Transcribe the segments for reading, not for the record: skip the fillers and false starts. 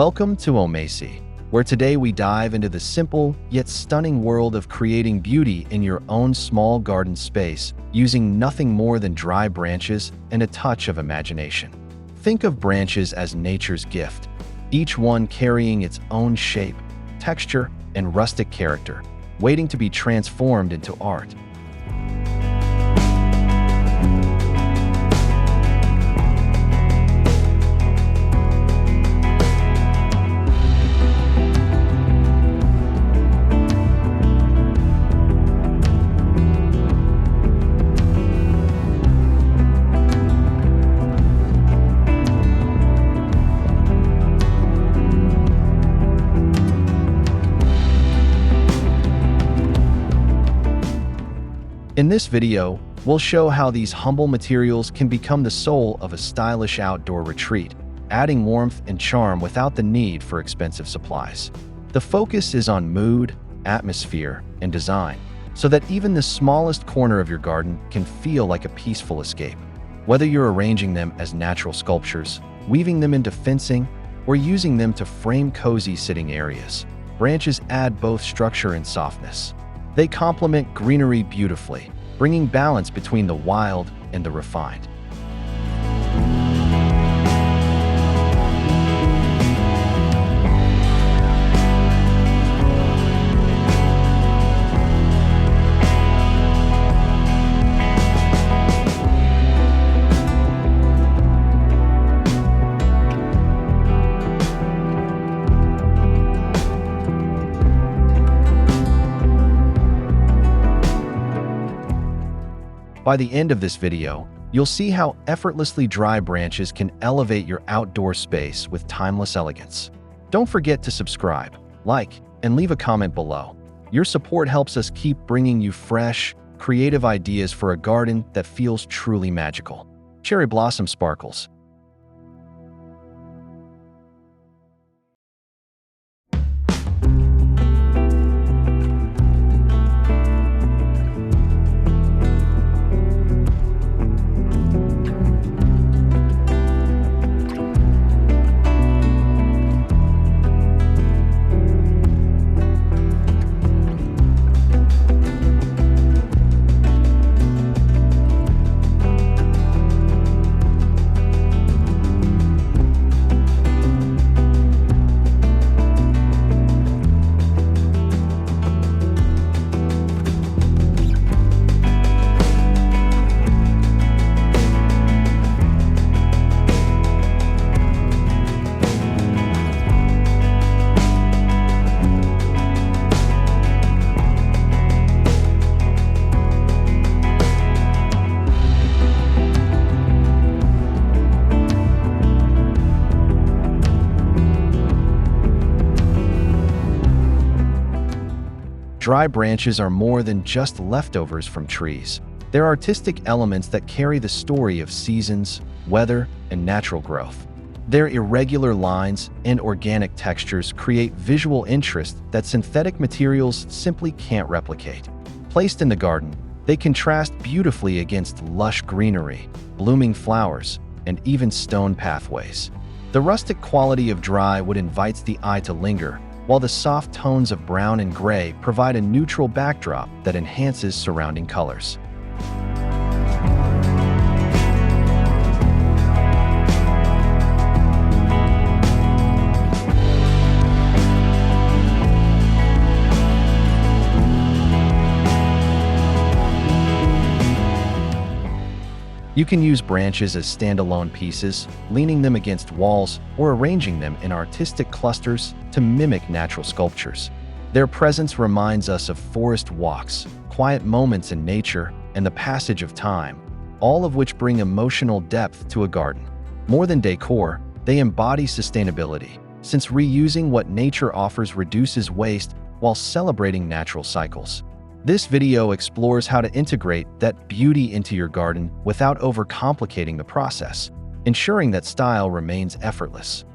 Welcome to Omasae, where today we dive into the simple yet stunning world of creating beauty in your own small garden space using nothing more than dry branches and a touch of imagination. Think of branches as nature's gift, each one carrying its own shape, texture, and rustic character, waiting to be transformed into art. In this video, we'll show how these humble materials can become the soul of a stylish outdoor retreat, adding warmth and charm without the need for expensive supplies. The focus is on mood, atmosphere, and design, so that even the smallest corner of your garden can feel like a peaceful escape. Whether you're arranging them as natural sculptures, weaving them into fencing, or using them to frame cozy sitting areas, branches add both structure and softness. They complement greenery beautifully, bringing balance between the wild and the refined. By the end of this video, you'll see how effortlessly dry branches can elevate your outdoor space with timeless elegance. Don't forget to subscribe, like, and leave a comment below. Your support helps us keep bringing you fresh, creative ideas for a garden that feels truly magical. Cherry blossom sparkles. Dry branches are more than just leftovers from trees. They're artistic elements that carry the story of seasons, weather, and natural growth. Their irregular lines and organic textures create visual interest that synthetic materials simply can't replicate. Placed in the garden, they contrast beautifully against lush greenery, blooming flowers, and even stone pathways. The rustic quality of dry wood invites the eye to linger, while the soft tones of brown and gray provide a neutral backdrop that enhances surrounding colors. You can use branches as standalone pieces, leaning them against walls, or arranging them in artistic clusters to mimic natural sculptures. Their presence reminds us of forest walks, quiet moments in nature, and the passage of time, all of which bring emotional depth to a garden. More than decor, they embody sustainability, since reusing what nature offers reduces waste while celebrating natural cycles. This video explores how to integrate that beauty into your garden without overcomplicating the process, ensuring that style remains effortless.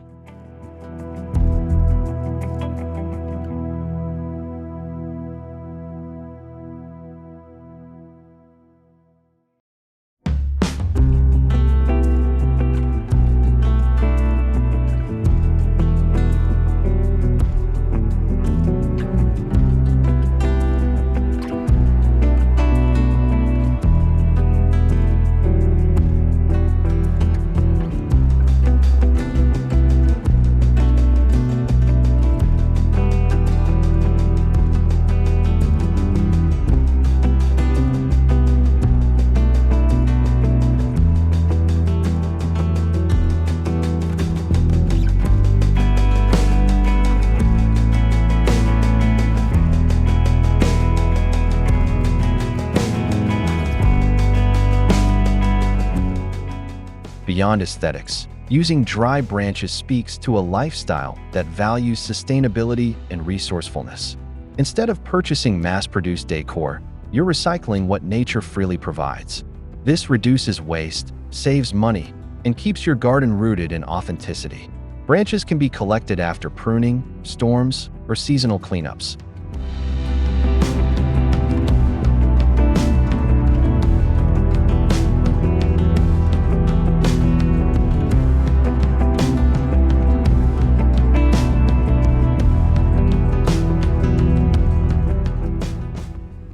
Beyond aesthetics, using dry branches speaks to a lifestyle that values sustainability and resourcefulness. Instead of purchasing mass-produced decor, you're recycling what nature freely provides. This reduces waste, saves money, and keeps your garden rooted in authenticity. Branches can be collected after pruning, storms, or seasonal cleanups.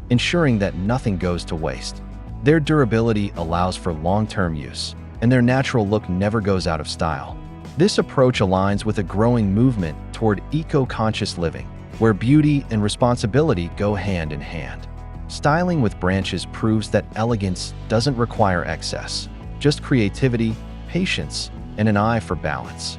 Ensuring that nothing goes to waste. Their durability allows for long-term use, and their natural look never goes out of style. This approach aligns with a growing movement toward eco-conscious living, where beauty and responsibility go hand in hand. Styling with branches proves that elegance doesn't require excess, just creativity, patience, and an eye for balance.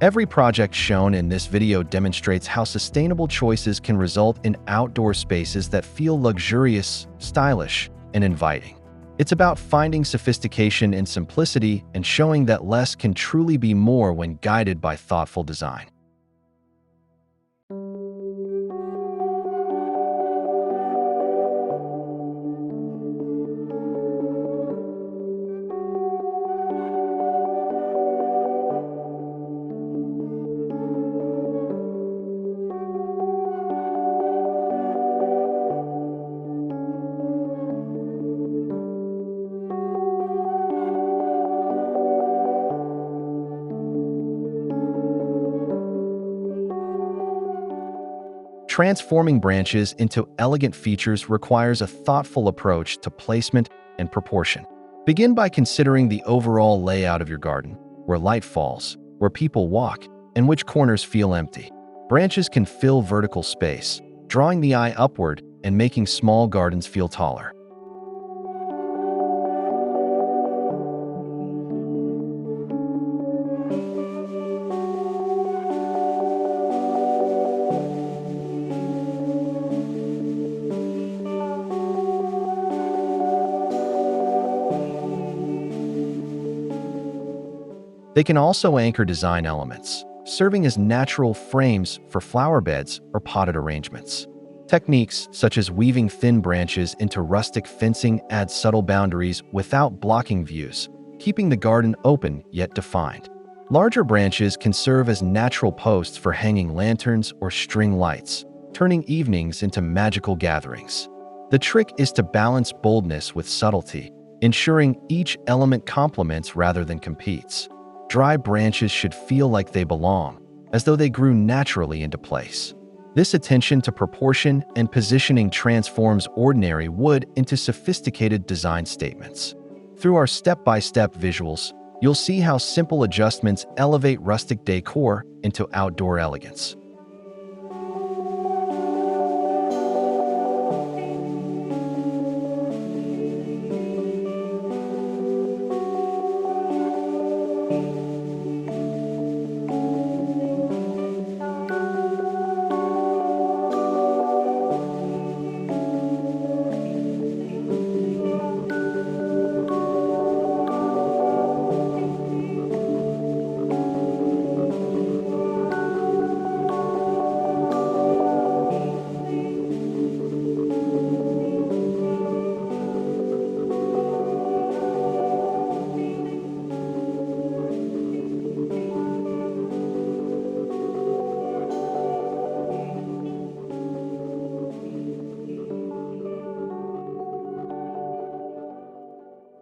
Every project shown in this video demonstrates how sustainable choices can result in outdoor spaces that feel luxurious, stylish, and inviting. It's about finding sophistication in simplicity and showing that less can truly be more when guided by thoughtful design. Transforming branches into elegant features requires a thoughtful approach to placement and proportion. Begin by considering the overall layout of your garden, where light falls, where people walk, and which corners feel empty. Branches can fill vertical space, drawing the eye upward and making small gardens feel taller. They can also anchor design elements, serving as natural frames for flower beds or potted arrangements. Techniques such as weaving thin branches into rustic fencing add subtle boundaries without blocking views, keeping the garden open yet defined. Larger branches can serve as natural posts for hanging lanterns or string lights, turning evenings into magical gatherings. The trick is to balance boldness with subtlety, ensuring each element complements rather than competes. Dry branches should feel like they belong, as though they grew naturally into place. This attention to proportion and positioning transforms ordinary wood into sophisticated design statements. Through our step-by-step visuals, you'll see how simple adjustments elevate rustic decor into outdoor elegance.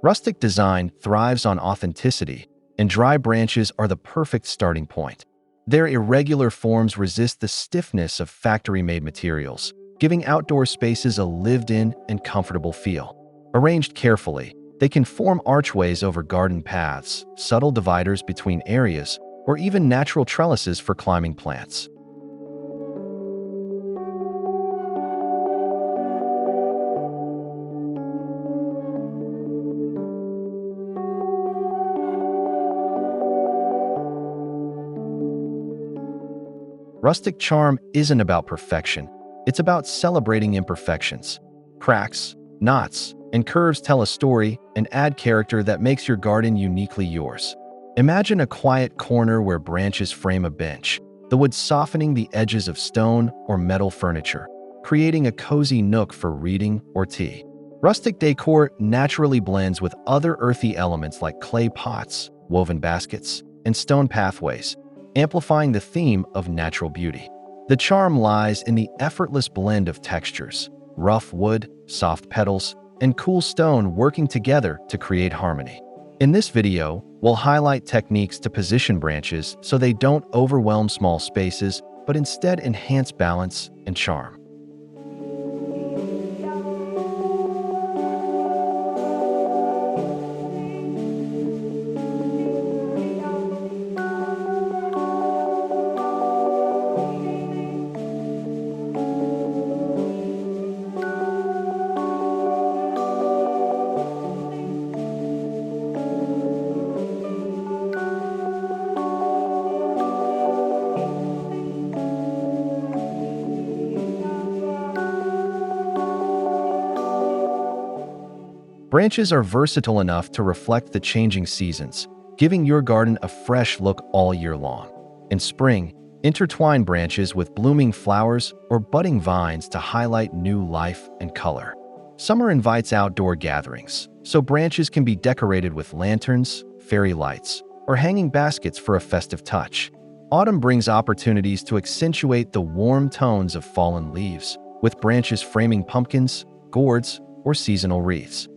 Rustic design thrives on authenticity, and dry branches are the perfect starting point. Their irregular forms resist the stiffness of factory-made materials, giving outdoor spaces a lived-in and comfortable feel. Arranged carefully, They can form archways over garden paths, subtle dividers between areas, or even natural trellises for climbing plants. Rustic charm isn't about perfection. It's about celebrating imperfections. Cracks, knots, and curves tell a story and add character that makes your garden uniquely yours. Imagine a quiet corner where branches frame a bench, the wood softening the edges of stone or metal furniture, creating a cozy nook for reading or tea. Rustic decor naturally blends with other earthy elements like clay pots, woven baskets, and stone pathways, amplifying the theme of natural beauty. The charm lies in the effortless blend of textures, rough wood, soft petals, and cool stone working together to create harmony. In this video, we'll highlight techniques to position branches so they don't overwhelm small spaces, but instead enhance balance and charm. Branches are versatile enough to reflect the changing seasons, giving your garden a fresh look all year long. In spring, intertwine branches with blooming flowers or budding vines to highlight new life and color. Summer invites outdoor gatherings, so branches can be decorated with lanterns, fairy lights, or hanging baskets for a festive touch. Autumn brings opportunities to accentuate the warm tones of fallen leaves, with branches framing pumpkins, gourds, or seasonal wreaths.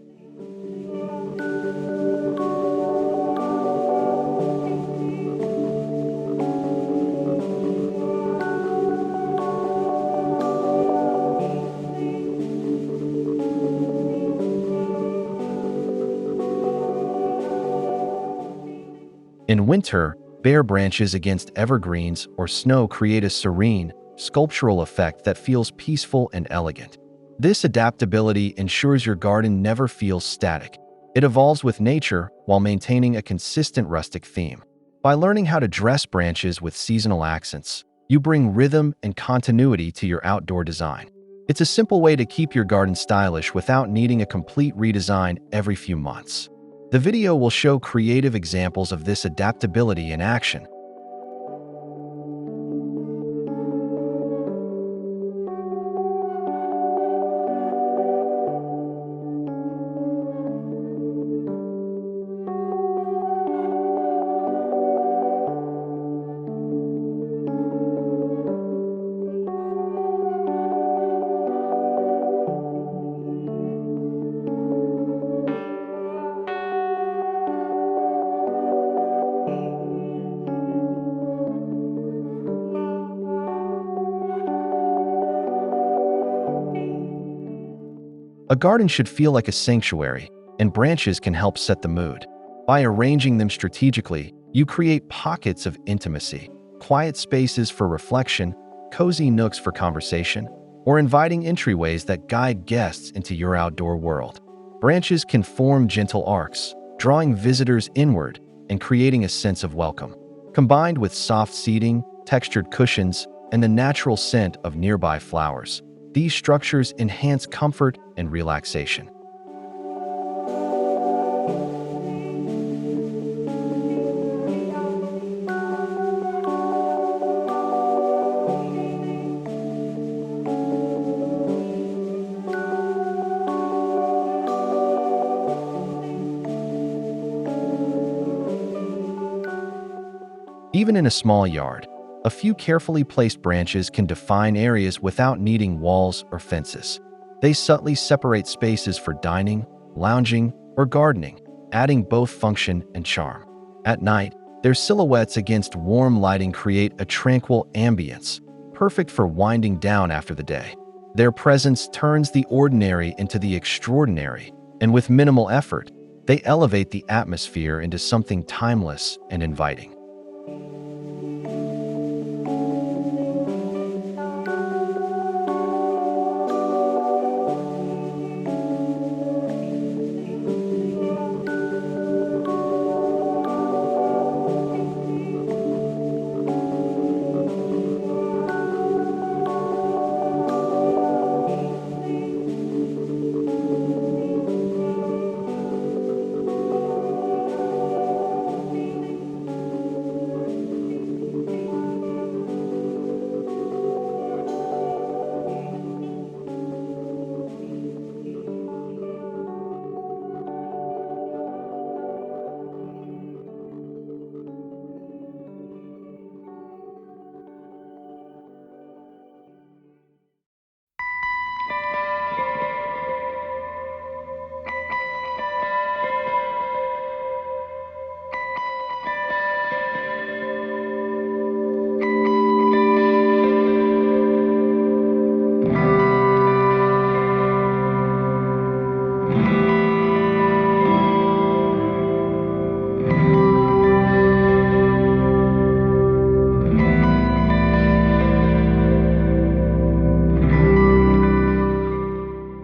In winter, bare branches against evergreens or snow create a serene, sculptural effect that feels peaceful and elegant. This adaptability ensures your garden never feels static. It evolves with nature while maintaining a consistent rustic theme. By learning how to dress branches with seasonal accents, you bring rhythm and continuity to your outdoor design. It's a simple way to keep your garden stylish without needing a complete redesign every few months. The video will show creative examples of this adaptability in action. A garden should feel like a sanctuary, and branches can help set the mood. By arranging them strategically, you create pockets of intimacy, quiet spaces for reflection, cozy nooks for conversation, or inviting entryways that guide guests into your outdoor world. Branches can form gentle arcs, drawing visitors inward and creating a sense of welcome. Combined with soft seating, textured cushions, and the natural scent of nearby flowers, these structures enhance comfort and relaxation. Even in a small yard, a few carefully placed branches can define areas without needing walls or fences. They subtly separate spaces for dining, lounging, or gardening, adding both function and charm. At night, their silhouettes against warm lighting create a tranquil ambience, perfect for winding down after the day. Their presence turns the ordinary into the extraordinary, and with minimal effort, They elevate the atmosphere into something timeless and inviting.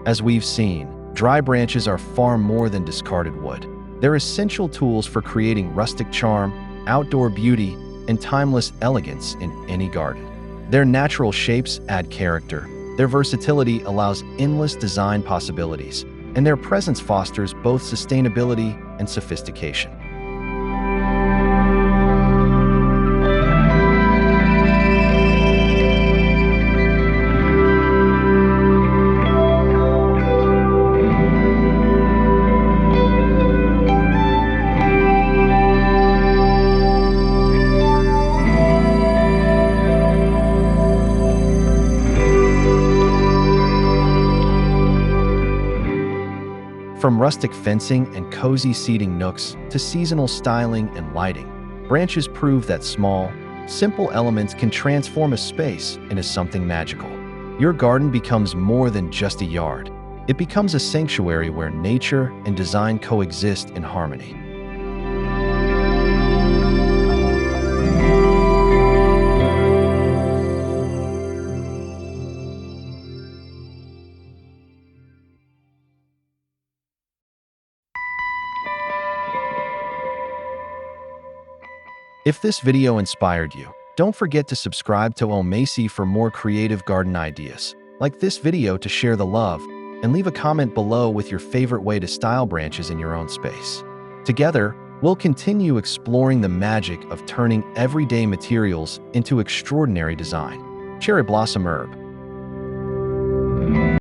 As we've seen, dry branches are far more than discarded wood. They're essential tools for creating rustic charm, outdoor beauty, and timeless elegance in any garden. Their natural shapes add character, their versatility allows endless design possibilities, and their presence fosters both sustainability and sophistication. From rustic fencing and cozy seating nooks to seasonal styling and lighting, branches prove that small, simple elements can transform a space into something magical. Your garden becomes more than just a yard. It becomes a sanctuary where nature and design coexist in harmony. If this video inspired you, don't forget to subscribe to Omasae for more creative garden ideas. Like this video to share the love, and leave a comment below with your favorite way to style branches in your own space. Together, we'll continue exploring the magic of turning everyday materials into extraordinary design. Cherry Blossom Herb.